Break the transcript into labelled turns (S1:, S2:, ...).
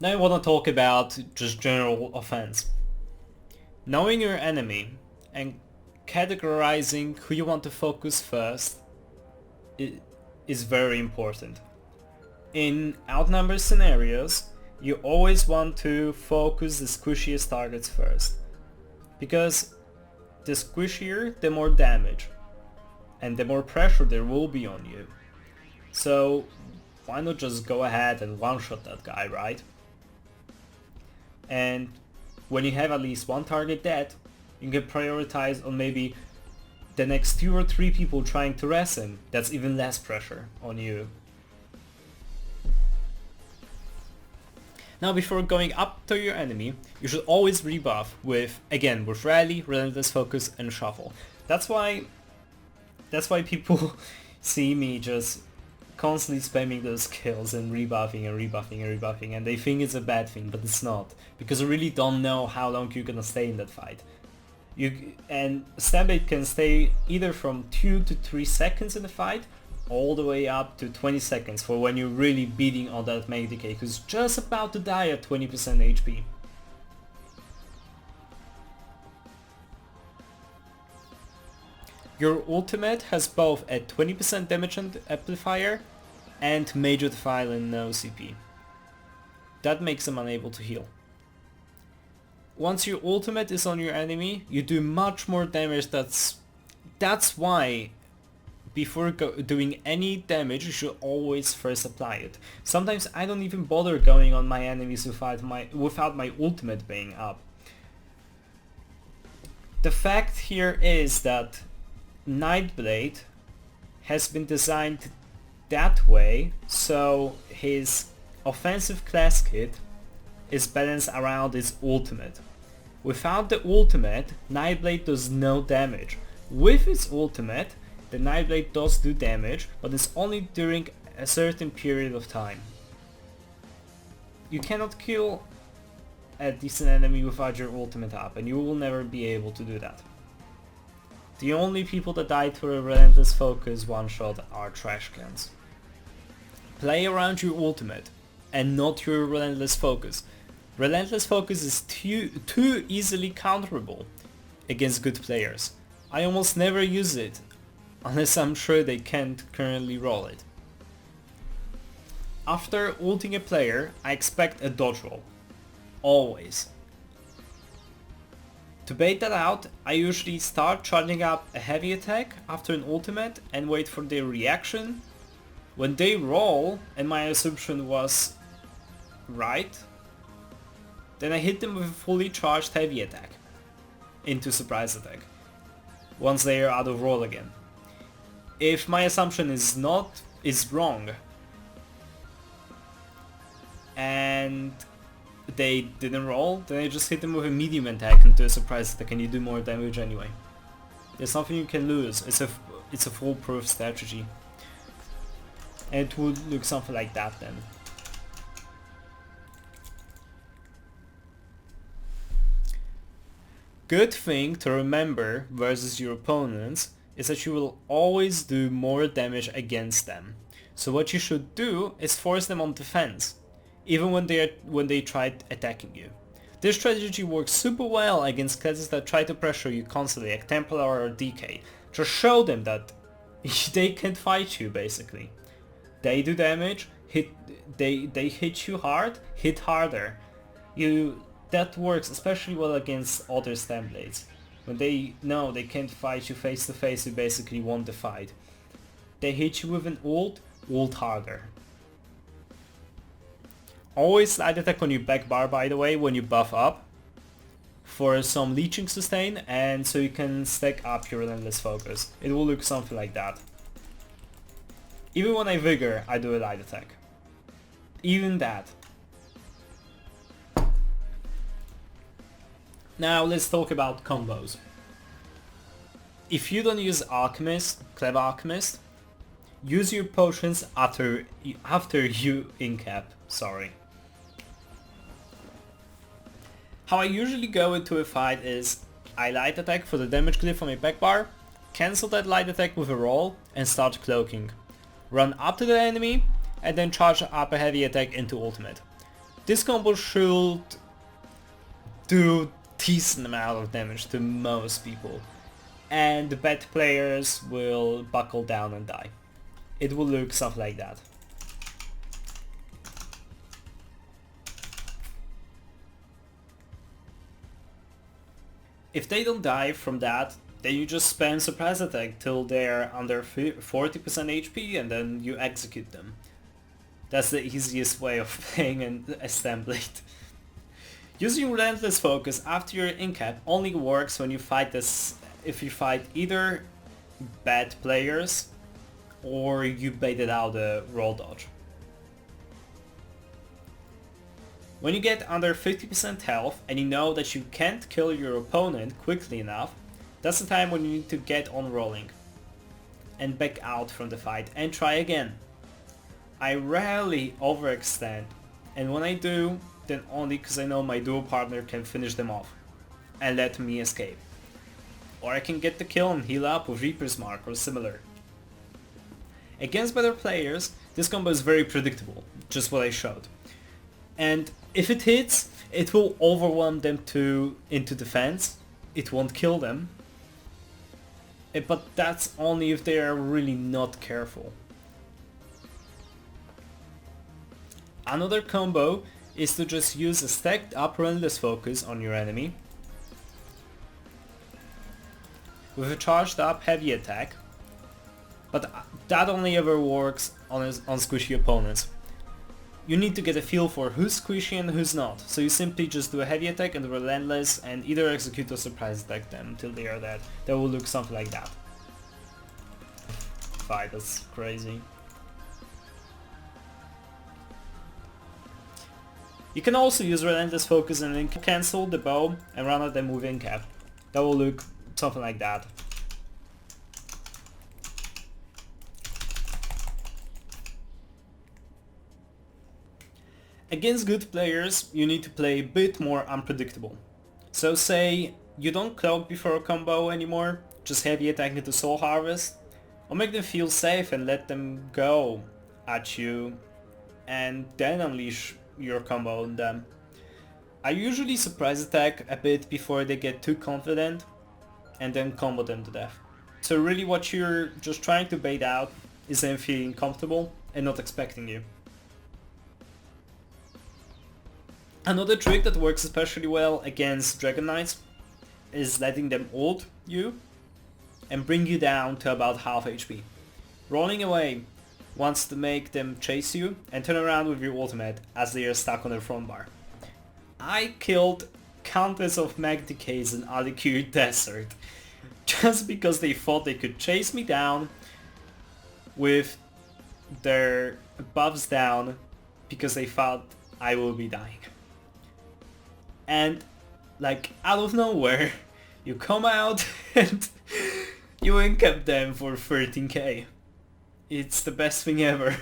S1: Now I want to talk about just general offense. Knowing your enemy and categorizing who you want to focus first is very important. In outnumbered scenarios, you always want to focus the squishiest targets first, because the squishier, the more damage, and the more pressure there will be on you. So why not just go ahead and one-shot that guy, right? And when you have at least one target dead, you can prioritize on maybe the next 2 or 3 people trying to res him. That's even less pressure on you. Now before going up to your enemy, you should always rebuff with Rally, Relentless Focus and Shuffle. That's why people see me just constantly spamming those skills and rebuffing and rebuffing and rebuffing, and they think it's a bad thing, but it's not, because I really don't know how long you're gonna stay in that fight. And Stamblade can stay either from 2 to 3 seconds in the fight, all the way up to 20 seconds for when you're really beating on that main decay, who's just about to die at 20% HP. Your ultimate has both a 20% damage amplifier and major defile and noCP. That makes them unable to heal. Once your ultimate is on your enemy, you do much more damage. That's why before doing any damage, you should always first apply it. Sometimes I don't even bother going on my enemies without my ultimate being up. The fact here is that Nightblade has been designed that way, so his offensive class kit is balanced around its ultimate. Without the ultimate, Nightblade does no damage. With its ultimate, the Nightblade does do damage, but it's only during a certain period of time. You cannot kill a decent enemy without your ultimate up, and you will never be able to do that. The only people that die to a Relentless Focus one-shot are trash cans. Play around your ultimate and not your Relentless Focus. Relentless Focus is too easily counterable against good players. I almost never use it unless I'm sure they can't currently roll it. After ulting a player, I expect a dodge roll. Always. To bait that out, I usually start charging up a heavy attack after an ultimate and wait for their reaction. When they roll, and my assumption was right, then I hit them with a fully charged heavy attack into surprise attack once they are out of roll again. If my assumption is wrong and they didn't roll, then I just hit them with a medium attack into a surprise attack and you do more damage anyway. There's nothing you can lose. It's a foolproof strategy. And it would look something like that then. Good thing to remember versus your opponents is that you will always do more damage against them. So what you should do is force them on defense, even when they try attacking you. This strategy works super well against classes that try to pressure you constantly, like Templar or DK. Just show them that they can't fight you basically. They do damage, they hit you hard, hit harder. That works especially well against other Stamblades. When they know they can't fight you face to face, you basically won the fight. They hit you with an ult harder. Always slide attack on your back bar, by the way, when you buff up, for some leeching sustain, and so you can stack up your Relentless Focus. It will look something like that. Even when I Vigor, I do a light attack. Even that. Now let's talk about combos. If you don't use Clever Alchemist, use your potions after you incap, sorry. How I usually go into a fight is I light attack for the damage glyph on my back bar, cancel that light attack with a roll and start cloaking. Run up to the enemy and then charge up a heavy attack into ultimate. This combo should do decent amount of damage to most people, and the bad players will buckle down and die. It will look something like that. If they don't die from that, then you just spam surprise attack till they're under 40% HP and then you execute them. That's the easiest way of playing a Stamblade. Using Relentless Focus after your incap only works when you fight this, if you fight either bad players or you baited out a roll dodge. When you get under 50% health and you know that you can't kill your opponent quickly enough, that's the time when you need to get on rolling and back out from the fight and try again. I rarely overextend, and when I do, then only because I know my duel partner can finish them off and let me escape. Or I can get the kill and heal up with Reaper's Mark or similar. Against better players, this combo is very predictable, just what I showed. And if it hits, it will overwhelm them into defense. It won't kill them. But that's only if they are really not careful. Another combo is to just use a stacked up Relentless Focus on your enemy with a charged up heavy attack, but that only ever works on squishy opponents. You need to get a feel for who's squishy and who's not, so you simply just do a heavy attack and relentless and either execute or surprise attack them till they are dead. That will look something like that. Fight, that's crazy. You can also use Relentless Focus and then cancel the bow and run at them with incap. That will look something like that. Against good players, you need to play a bit more unpredictable. So say you don't cloak before a combo anymore, just heavy attack into Soul Harvest, or make them feel safe and let them go at you and then unleash your combo on them. I usually surprise attack a bit before they get too confident and then combo them to death. So really what you're just trying to bait out is them feeling comfortable and not expecting you. Another trick that works especially well against Dragonknights is letting them ult you and bring you down to about half HP. Rolling away wants to make them chase you and turn around with your ultimate as they are stuck on their front bar. I killed countless of mag decays in Alikir Desert just because they thought they could chase me down with their buffs down because they thought I will be dying. And like out of nowhere you come out and you incap them for 13k. It's the best thing ever.